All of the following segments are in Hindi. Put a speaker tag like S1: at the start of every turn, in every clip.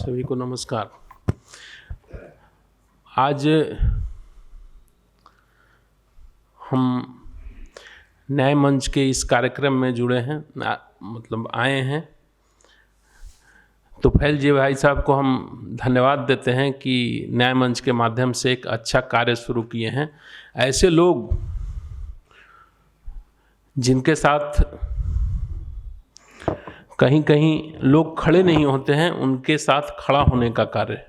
S1: सभी को नमस्कार। आज हम न्याय मंच के इस कार्यक्रम में जुड़े हैं, मतलब आए हैं। तो फैल जी भाई साहब को हम धन्यवाद देते हैं कि न्याय मंच के माध्यम से एक अच्छा कार्य शुरू किए हैं। ऐसे लोग जिनके साथ कहीं कहीं लोग खड़े नहीं होते हैं, उनके साथ खड़ा होने का कार्य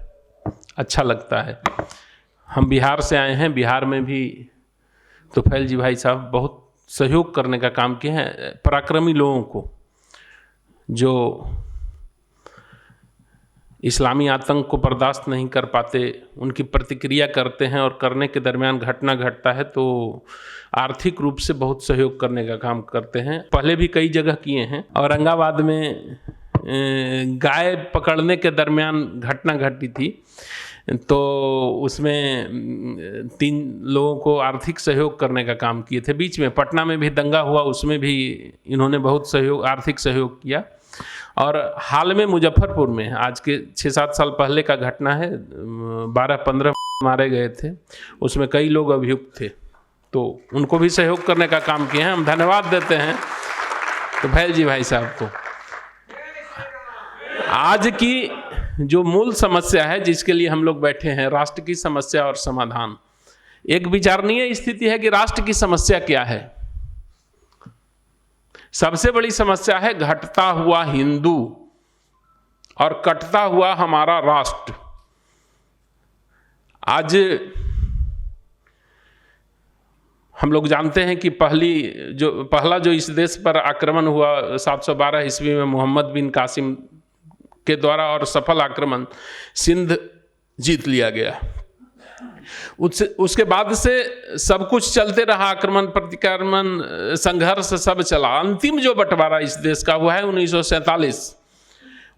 S1: अच्छा लगता है। हम बिहार से आए हैं, बिहार में भी तो फैल जी भाई साहब बहुत सहयोग करने का काम किए हैं। पराक्रमी लोगों को जो इस्लामी आतंक को बर्दाश्त नहीं कर पाते, उनकी प्रतिक्रिया करते हैं और करने के दरमियान घटना घटता है तो आर्थिक रूप से बहुत सहयोग करने का काम करते हैं। पहले भी कई जगह किए हैं। औरंगाबाद में गाय पकड़ने के दरमियान घटना घटी थी, तो उसमें 3 लोगों को आर्थिक सहयोग करने का काम किए थे। बीच में पटना में भी दंगा हुआ, उसमें भी इन्होंने बहुत सहयोग, आर्थिक सहयोग किया। और हाल में मुजफ्फरपुर में आज के 6-7 साल पहले का घटना है, 12-15 मारे गए थे, उसमें कई लोग अभियुक्त थे, तो उनको भी सहयोग करने का काम किए हैं। हम धन्यवाद देते हैं तो फैल जी भाई साहब को। आज की जो मूल समस्या है जिसके लिए हम लोग बैठे हैं, राष्ट्र की समस्या और समाधान, एक विचारणीय स्थिति है कि राष्ट्र की समस्या क्या है। सबसे बड़ी समस्या है घटता हुआ हिंदू और कटता हुआ हमारा राष्ट्र। आज हम लोग जानते हैं कि पहला जो इस देश पर आक्रमण हुआ 712 ईस्वी में मोहम्मद बिन कासिम के द्वारा, और सफल आक्रमण, सिंध जीत लिया गया। उसके बाद से सब कुछ चलते रहा, आक्रमण प्रतिक्रमण संघर्ष सब चला। अंतिम जो बंटवारा इस देश का हुआ है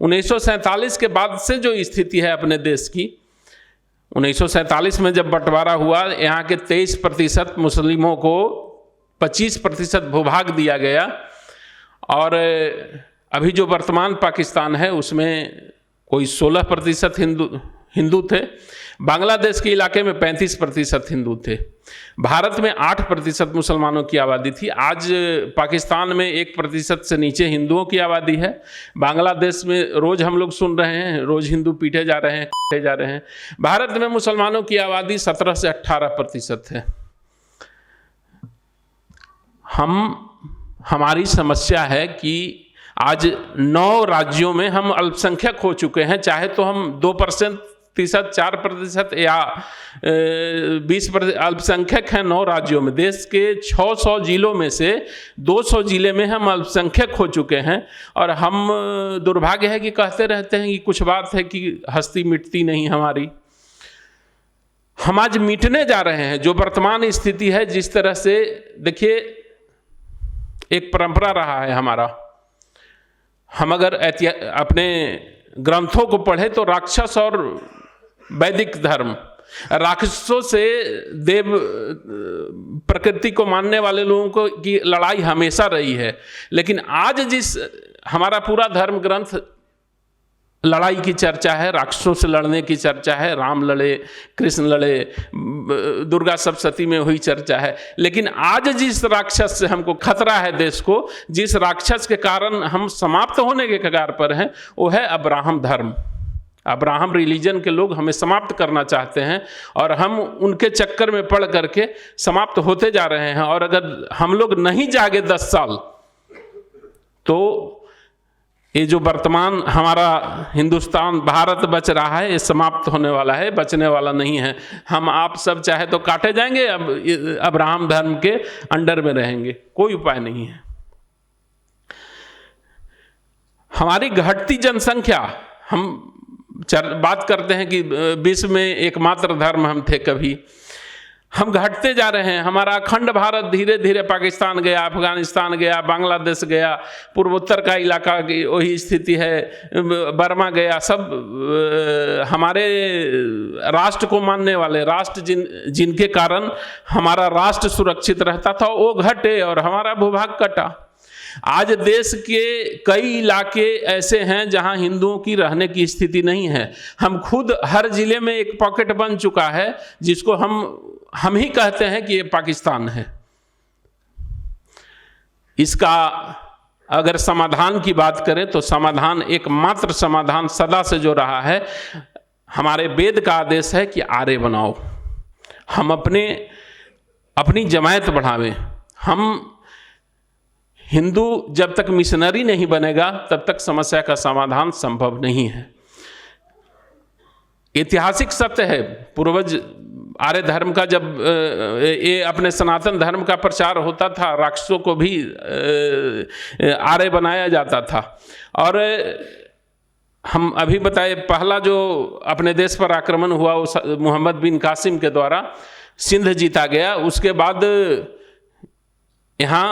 S1: 1947 के बाद से जो स्थिति है अपने देश की, 1947 में जब बंटवारा हुआ, यहाँ के 23% मुस्लिमों को 25% भूभाग दिया गया। और अभी जो वर्तमान पाकिस्तान है उसमें कोई 16% हिंदू थे। बांग्लादेश के इलाके में 35% हिंदू थे। भारत में 8% मुसलमानों की आबादी थी। आज पाकिस्तान में 1% से नीचे हिंदुओं की आबादी है। बांग्लादेश में रोज़ हम लोग सुन रहे हैं, रोज़ हिंदू पीटे जा रहे हैं, काटे जा रहे हैं। भारत में मुसलमानों की आबादी 17 से 18% है। हमारी समस्या है कि आज 9 राज्यों में हम अल्पसंख्यक हो चुके हैं। चाहे तो हम 2%, 4% या 20% अल्पसंख्यक हैं 9 राज्यों में। देश के 600 जिलों में से 200 जिले में हम अल्पसंख्यक हो चुके हैं। और हम, दुर्भाग्य है कि कहते रहते हैं कि कुछ बात है कि हस्ती मिटती नहीं हमारी। हम आज मिटने जा रहे हैं। जो वर्तमान स्थिति है, जिस तरह से, देखिए, एक परंपरा रहा है हमारा। हम अगर अपने ग्रंथों को पढ़े तो राक्षस और वैदिक धर्म, राक्षसों से देव प्रकृति को मानने वाले लोगों को की लड़ाई हमेशा रही है। लेकिन आज जिस हमारा पूरा धर्म ग्रंथ लड़ाई की चर्चा है, राक्षसों से लड़ने की चर्चा है। राम लड़े, कृष्ण लड़े, दुर्गा सप्तशती में हुई चर्चा है। लेकिन आज जिस राक्षस से हमको खतरा है देश को, जिस राक्षस के कारण हम समाप्त होने के कगार पर हैं, वो है अब्राहम धर्म। अब्राहम रिलीजन के लोग हमें समाप्त करना चाहते हैं और हम उनके चक्कर में पड़ करके समाप्त होते जा रहे हैं। और अगर हम लोग नहीं जागे 10 साल, तो ये जो वर्तमान हमारा हिंदुस्तान, भारत बच रहा है, ये समाप्त होने वाला है, बचने वाला नहीं है। हम आप सब चाहे तो काटे जाएंगे, अब अब्राहम धर्म के अंडर में रहेंगे, कोई उपाय नहीं है। हमारी घटती जनसंख्या, हम बात करते हैं कि विश्व में एकमात्र धर्म हम थे, कभी हम घटते जा रहे हैं। हमारा अखंड भारत धीरे धीरे पाकिस्तान गया, अफगानिस्तान गया, बांग्लादेश गया, पूर्वोत्तर का इलाका की वही स्थिति है, बर्मा गया। सब हमारे राष्ट्र को मानने वाले, राष्ट्र जिनके कारण हमारा राष्ट्र सुरक्षित रहता था, वो घटे और हमारा भूभाग कटा। आज देश के कई इलाके ऐसे हैं जहां हिंदुओं की रहने की स्थिति नहीं है। हम खुद हर जिले में एक पॉकेट बन चुका है जिसको हम ही कहते हैं कि ये पाकिस्तान है। इसका अगर समाधान की बात करें तो समाधान, एकमात्र समाधान सदा से जो रहा है, हमारे वेद का आदेश है कि आर्य बनाओ, हम अपनी जमायत बढ़ावें। हम हिंदू जब तक मिशनरी नहीं बनेगा तब तक समस्या का समाधान संभव नहीं है। ऐतिहासिक सत्य है, पूर्वज आर्य धर्म का जब ये अपने सनातन धर्म का प्रचार होता था, राक्षसों को भी आर्य बनाया जाता था। और हम अभी बताए, पहला जो अपने देश पर आक्रमण हुआ वो मोहम्मद बिन कासिम के द्वारा सिंध जीता गया। उसके बाद यहाँ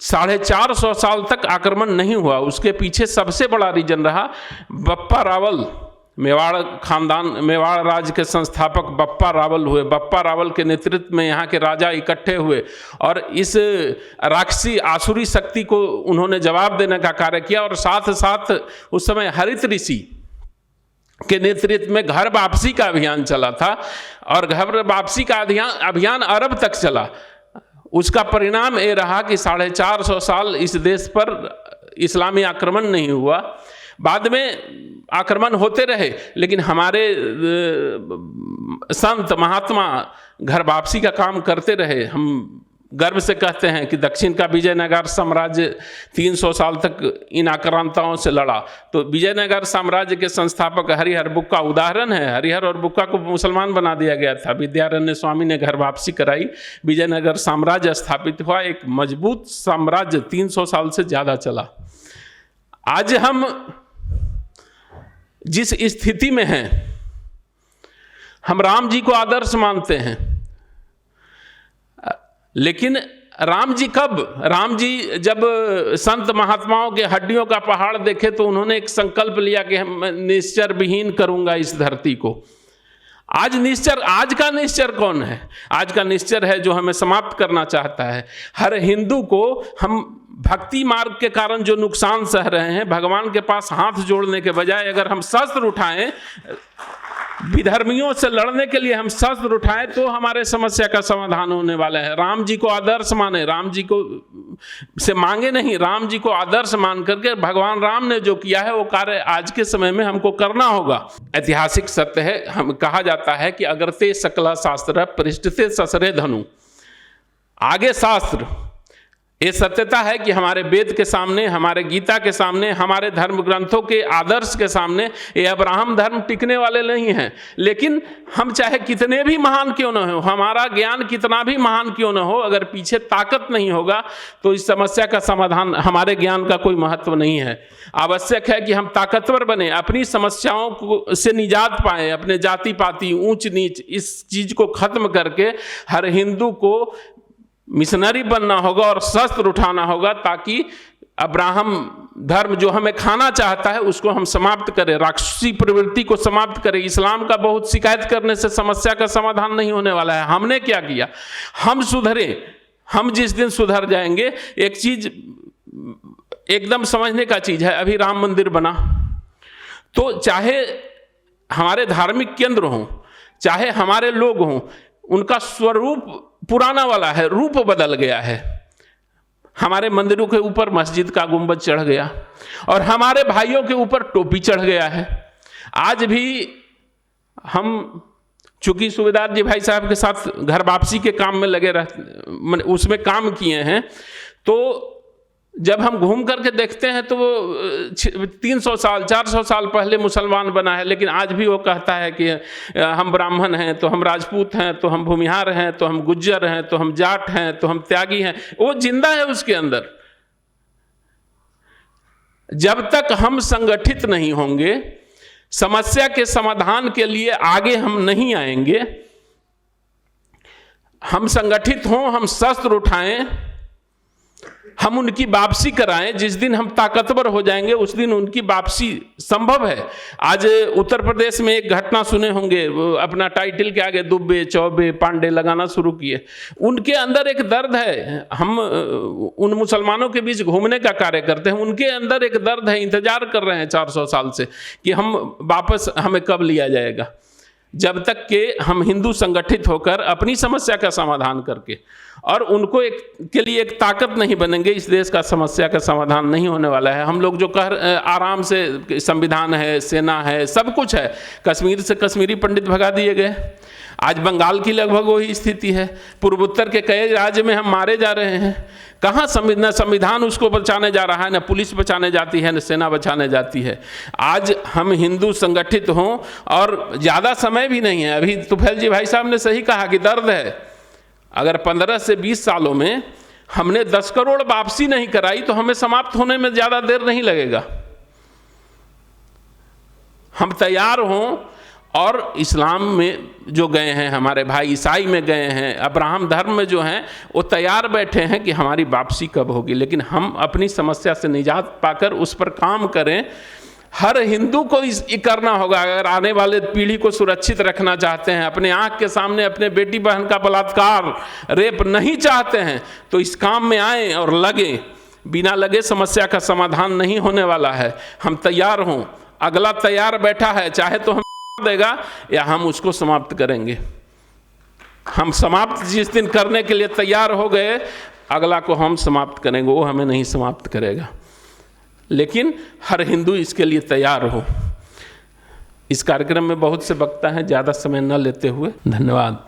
S1: 450 साल तक आक्रमण नहीं हुआ। उसके पीछे सबसे बड़ा रीजन रहा बप्पा रावल, मेवाड़ खानदान, मेवाड़ राज्य के संस्थापक बप्पा रावल हुए। बप्पा रावल के नेतृत्व में यहाँ के राजा इकट्ठे हुए और इस राक्षसी आसुरी शक्ति को उन्होंने जवाब देने का कार्य किया। और साथ साथ उस समय हरित ऋषि के नेतृत्व में घर वापसी का अभियान चला था और घर वापसी का अभियान अरब तक चला। उसका परिणाम ये रहा कि 450 साल इस देश पर इस्लामी आक्रमण नहीं हुआ। बाद में आक्रमण होते रहे, लेकिन हमारे संत महात्मा घर वापसी का काम करते रहे। हम गर्व से कहते हैं कि दक्षिण का विजयनगर साम्राज्य 300 साल तक इन आक्रांताओं से लड़ा। तो विजयनगर साम्राज्य के संस्थापक हरिहर बुक्का उदाहरण है। हरिहर और बुक्का को मुसलमान बना दिया गया था। विद्यारण्य स्वामी ने घर वापसी कराई, विजयनगर साम्राज्य स्थापित हुआ। एक मजबूत साम्राज्य 300 साल से ज़्यादा चला। आज हम जिस स्थिति में हैं, हम राम जी को आदर्श मानते हैं, लेकिन राम जी जब संत महात्माओं के हड्डियों का पहाड़ देखे तो उन्होंने एक संकल्प लिया कि हम निश्चर विहीन करूंगा इस धरती को। आज का निश्चर कौन है? आज का निश्चर है जो हमें समाप्त करना चाहता है। हर हिंदू को हम भक्ति मार्ग के कारण जो नुकसान सह रहे हैं, भगवान के पास हाथ जोड़ने के बजाय अगर हम शस्त्र उठाएं, विधर्मियों से लड़ने के लिए हम शस्त्र उठाएं, तो हमारे समस्या का समाधान होने वाला है। राम जी को आदर्श माने, राम जी को से मांगे नहीं, राम जी को आदर्श मान करके भगवान राम ने जो किया है वो कार्य आज के समय में हमको करना होगा। ऐतिहासिक सत्य है, हम कहा जाता है कि अग्रते सकला शास्त्र पृष्ठते ससरे धनु। आगे शास्त्र, ये सत्यता है कि हमारे वेद के सामने, हमारे गीता के सामने, हमारे धर्म ग्रंथों के आदर्श के सामने ये अब्राहम धर्म टिकने वाले नहीं हैं। लेकिन हम चाहे कितने भी महान क्यों न हो, हमारा ज्ञान कितना भी महान क्यों न हो, अगर पीछे ताकत नहीं होगा तो इस समस्या का समाधान, हमारे ज्ञान का कोई महत्व नहीं है। आवश्यक है कि हम ताकतवर बने, अपनी समस्याओं को से निजात पाएं, अपने जाति पाति ऊंच नीच इस चीज को खत्म करके हर हिंदू को मिशनरी बनना होगा और शस्त्र उठाना होगा, ताकि अब्राहम धर्म जो हमें खाना चाहता है उसको हम समाप्त करें, राक्षसी प्रवृत्ति को समाप्त करें। इस्लाम का बहुत शिकायत करने से समस्या का समाधान नहीं होने वाला है। हमने क्या किया? हम सुधरे। हम जिस दिन सुधर जाएंगे, एक चीज एकदम समझने का चीज है, अभी राम मंदिर बना तो चाहे हमारे धार्मिक केंद्र हों, चाहे हमारे लोग हों, उनका स्वरूप पुराना वाला है, रूप बदल गया है। हमारे मंदिरों के ऊपर मस्जिद का गुंबद चढ़ गया और हमारे भाइयों के ऊपर टोपी चढ़ गया है। आज भी हम चूंकि सूबेदार जी भाई साहब के साथ घर वापसी के काम में लगे रहते, उसमें काम किए हैं, तो जब हम घूम करके देखते हैं तो वो 300 साल 400 साल पहले मुसलमान बना है, लेकिन आज भी वो कहता है कि हम ब्राह्मण हैं, तो हम राजपूत हैं, तो हम भूमिहार हैं, तो हम गुज्जर हैं, तो हम जाट हैं, तो हम त्यागी हैं। वो जिंदा है उसके अंदर। जब तक हम संगठित नहीं होंगे, समस्या के समाधान के लिए आगे हम नहीं आएंगे। हम संगठित हों, हम शस्त्र उठाएं, हम उनकी वापसी कराएं। जिस दिन हम ताकतवर हो जाएंगे उस दिन उनकी वापसी संभव है। आज उत्तर प्रदेश में एक घटना सुने होंगे, अपना टाइटल के आगे दुबे चौबे पांडे लगाना शुरू किए। उनके अंदर एक दर्द है। हम उन मुसलमानों के बीच घूमने का कार्य करते हैं, उनके अंदर एक दर्द है, इंतजार कर रहे हैं 400 साल से कि हम वापस, हमें कब लिया जाएगा। जब तक कि हम हिंदू संगठित होकर अपनी समस्या का समाधान करके और उनको के लिए एक ताकत नहीं बनेंगे, इस देश का समस्या का समाधान नहीं होने वाला है। हम लोग जो आराम से संविधान है, सेना है, सब कुछ है, कश्मीर से कश्मीरी पंडित भगा दिए गए। आज बंगाल की लगभग वही स्थिति है। पूर्वोत्तर के कई राज्य में हम मारे जा रहे हैं। कहाँ संविधान उसको बचाने जा रहा है, न पुलिस बचाने जाती है, न सेना बचाने जाती है। आज हम हिंदू संगठित हों, और ज़्यादा समय भी नहीं है। अभी तुफैल जी भाई साहब ने सही कहा कि दर्द है। अगर 15 से 20 सालों में हमने 10 करोड़ वापसी नहीं कराई तो हमें समाप्त होने में ज़्यादा देर नहीं लगेगा। हम तैयार हों, और इस्लाम में जो गए हैं हमारे भाई, ईसाई में गए हैं, अब्राहम धर्म में जो हैं, वो तैयार बैठे हैं कि हमारी वापसी कब होगी। लेकिन हम अपनी समस्या से निजात पाकर उस पर काम करें। हर हिंदू को ये करना होगा। अगर आने वाले पीढ़ी को सुरक्षित रखना चाहते हैं, अपने आंख के सामने अपने बेटी बहन का बलात्कार, रेप नहीं चाहते हैं, तो इस काम में आएँ और लगें। बिना लगे समस्या का समाधान नहीं होने वाला है। हम तैयार हों। अगला तैयार बैठा है, चाहे तो हम देगा या हम उसको समाप्त करेंगे। हम समाप्त जिस दिन करने के लिए तैयार हो गए, अगला को हम समाप्त करेंगे, वो हमें नहीं समाप्त करेगा। लेकिन हर हिंदू इसके लिए तैयार हो। इस कार्यक्रम में बहुत से वक्ता हैं, ज़्यादा समय न लेते हुए धन्यवाद।